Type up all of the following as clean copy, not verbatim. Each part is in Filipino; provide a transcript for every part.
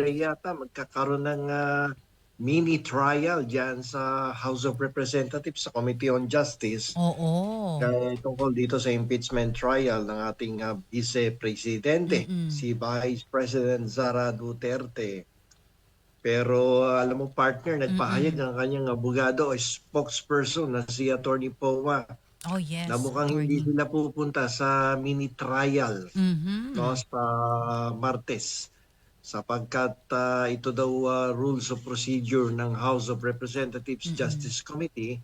yata magkakaroon ng mini trial dyan sa House of Representatives sa Committee on Justice Oo. tungkol dito sa impeachment trial ng ating Vice Presidente, Mm. si Vice President Sara Duterte. Pero alam mo partner, nagpahayag Mm. ang kanyang abogado o spokesperson na si Attorney Powa Oh, na yes, mukhang hindi attorney. sila pupunta sa mini trial, no, Mhm. sa Martes sapagkat ito daw rules of procedure ng House of Representatives Mm. Justice Committee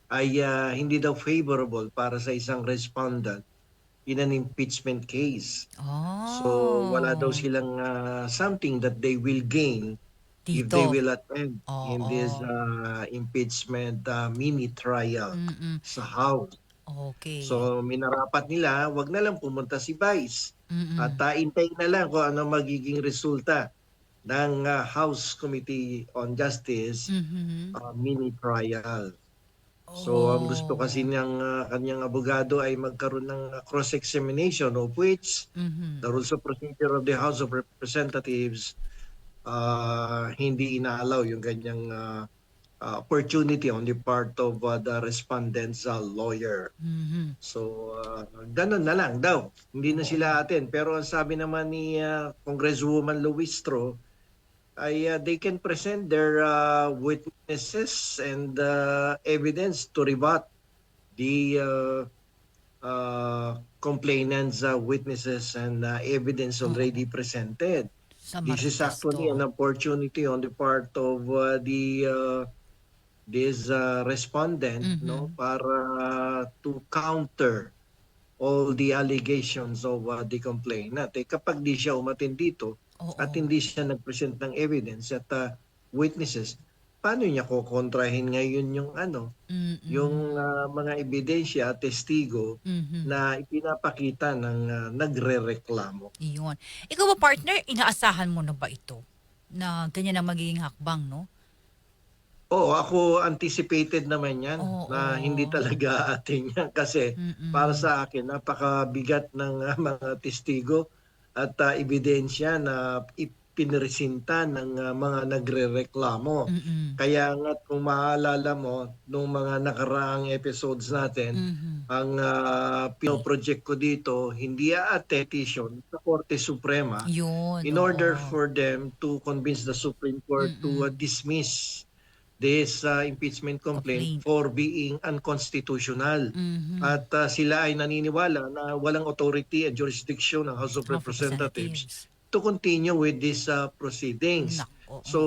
ay hindi daw favorable para sa isang respondent in an impeachment case. So wala daw Oh, silang something that they will gain if they dito. will attend in this Oo. impeachment mini trial Mm. sa House. Okay. So minarapat nila, wag na lang pumunta si Vice at Mm. hintayin na lang kung ano magiging resulta ng House Committee on Justice Mhm. mini trial. So ang gusto kasi Oh. niyang kanyang abogado ay magkaroon ng cross-examination of which Mhm. the rules of procedure of the House of Representatives hindi inaalaw yung ganyang opportunity on the part of the respondent's lawyer. Mhm. So, ganun na lang daw. Hindi na Oo. sila atin. Pero ang sabi naman ni Congresswoman Luistro ay they can present their witnesses and evidence to rebut the complainants' witnesses and evidence Oo. already presented. Sa This is Martes actually an 'to. opportunity on the part of the this respondent, no, Mhm. para to counter all the allegations of the complainant. Kapag di siya umattend dito at Oo. hindi siya nag-present ng evidence at witnesses, paano niya kokontrahin ngayon yung yung Mm. mga ebidensya at testigo Mhm. na ipinapakita ng nagrereklamo? Iyon. Ikaw ba partner, inaasahan mo na ba ito? Na ganyan ang magiging hakbang, 'no? Oo, ako anticipated naman yan na hindi Oo. talaga atin yan kasi para Mm. sa akin napakabigat ng mga testigo at ebidensya na ipinresinta ng mga nagrereklamo. Mm. Kaya nga kung maalala mo nung mga nakaraang episodes natin, Mhm. ang pinoproject ko dito hindi petition sa Korte Suprema Yun, in order oo. for them to convince the Supreme Court to Mm. dismiss this impeachment complaint Complaint. for being unconstitutional. Mhm. At sila ay naniniwala na walang authority and jurisdiction ng House of Of Representatives Representatives. to continue with these proceedings. Naku, So,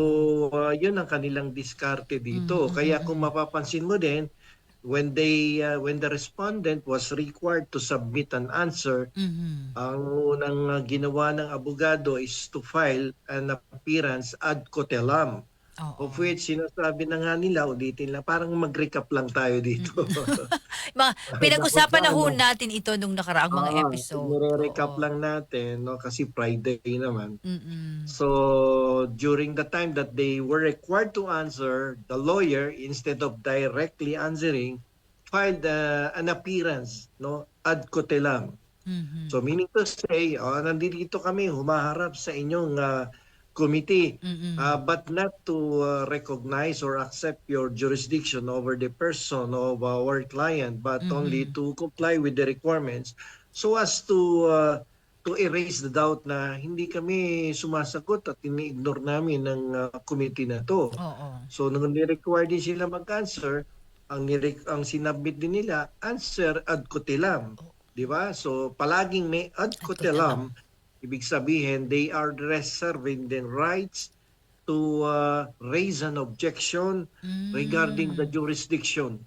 mm. yun ang kanilang diskarte Mhm, dito. mm, Kaya kung mm. mapapansin mo din, when the respondent was required to submit an answer, Mhm. ang unang ginawa ng abogado is to file an appearance ad cotellam. Of Oo. which sinasabi na nga nila, ulitin lang, parang mag-recap lang tayo dito. Mm. Na kung Pinag-usapan na saan ho natin ito nung nakaraang mga episode. nire-recap Oo. lang natin, no, kasi Friday naman. Mm. So, during the time that they were required to answer, the lawyer, instead of directly answering, filed an appearance, no, ad cotellam. Mhm. So meaning to say, nandito kami humaharap sa inyong committee, Mm. but not to recognize or accept your jurisdiction over the person of our client, but only Mhm. to comply with the requirements so as to erase the doubt na hindi kami sumasagot at ini-ignore namin ng committee na to. Oo. So nung ni-require din sila mag-answer, ang sinubmit din nila, answer ad cotellam. O 'Di ba? So palaging may ad at kotelam. cotellam, ibig sabihin they are reserving the rights to raise an objection regarding the Hmm. jurisdiction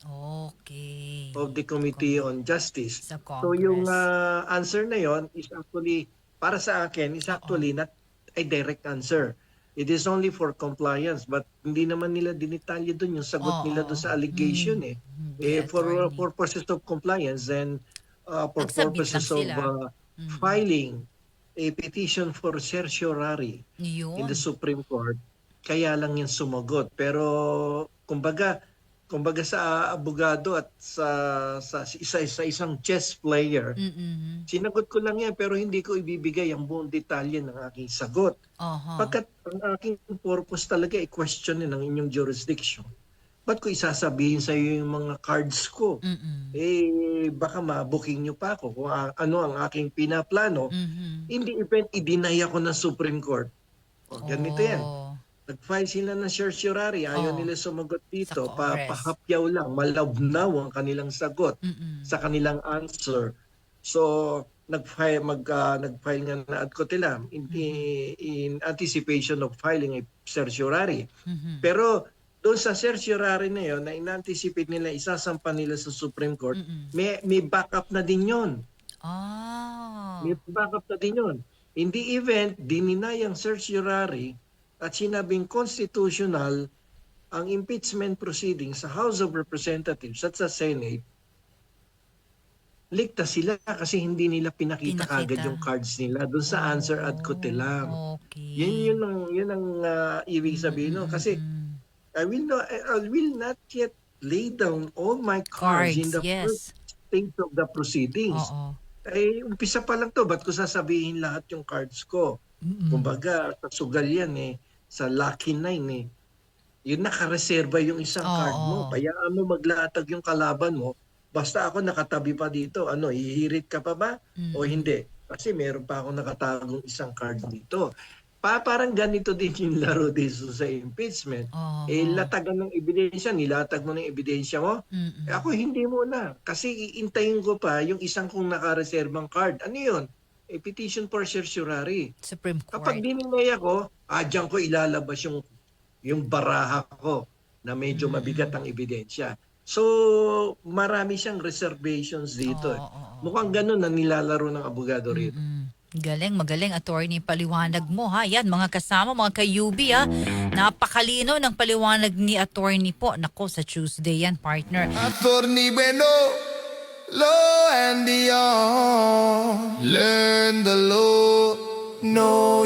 Okay. of the Committee on Justice. Sa So yung Congress. answer na yon is actually, para sa akin, is Oo. actually not a direct answer. It is only for compliance, but hindi naman nila dinitalye doon yung sagot nila doon Oo. sa allegation eh. Hindi, For attorney. purposes of compliance and for Nag-submit lang purposes of sila. Mm. filing a petition for certiorari in the Yun. Supreme Court, kaya lang yan sumagot. Pero kumbaga kumbaga sa abogado at sa isang chess player, Mm-mm. sinagot ko lang yan pero hindi ko ibibigay ang buong detalye ng aking sagot. Aha. Pagkat ang aking purpose talaga ay questionin ang inyong jurisdiction. Ba't ko isasabihin sa iyo yung mga cards ko? Mm-mm. Baka ma-booking nyo pa ako kung ano ang aking pinaplano. Mhm. In the event, i-deny ako ng Supreme Court. O, ganito yan. Oh. Nag-file sila ng certiorari, ayaw Oh. nila sumagot Sa dito, Congress. pahapyaw lang, malabnaw ang kanilang sagot Mm-mm. sa kanilang answer. So, nag-file nga na ad cotelem in anticipation of filing a certiorari. Mhm. Pero doon sa certiorari na yun, na in-anticipate nila, isasampa nila sa Supreme Court, Mm-mm. may backup na din yun. Ah. May backup na din yun. In the event, dininay ang certiorari at sinabing constitutional ang impeachment proceedings sa House of Representatives at sa Senate, ligtas sila kasi hindi nila pinakita kagad yung cards nila doon sa answer ad cotelem. Okay. Yun ang ibig sabihin no kasi Mm-mm. I will not yet lay down all my cards in Cards, the first yes. stage of the proceedings. Oo. Umpisa pa lang to, ba't ko sasabihin lahat yung cards ko? Mm-mm. Kumbaga, sa sugal yan sa Lucky 9 Yun nakareserba yung isang card mo. Oo. Hayaan mo maglatag yung kalaban mo. Basta ako nakatabi pa dito, hihirit ka pa ba o Mm. hindi? Kasi meron pa ako nakatagong isang card dito. Parang ganito din yung laro dito sa impeachment. Oo. Latagan ng ebidensya, nilatag mo ng ebidensya mo. Mm-mm. Ako hindi muna. Kasi iintayin ko pa yung isang kong nakareserbang card. Ano yun? Petition for certiorari. Supreme Kapag Court. dininay ako, diyan ko ilalabas yung baraha ko na medyo mabigat ang ebidensya. So, marami siyang reservations dito. Oo. Mukhang ganun na nilalaro ng abogado rito. Mm-mm. Galing, magaling, attorney, paliwanag mo ha. Yan, mga kasama, mga ka-UB ha. Napakalino ng paliwanag ni attorney po. Nako, sa Tuesday yan, partner. Attorney Bueno, law and beyond. Learn the law, know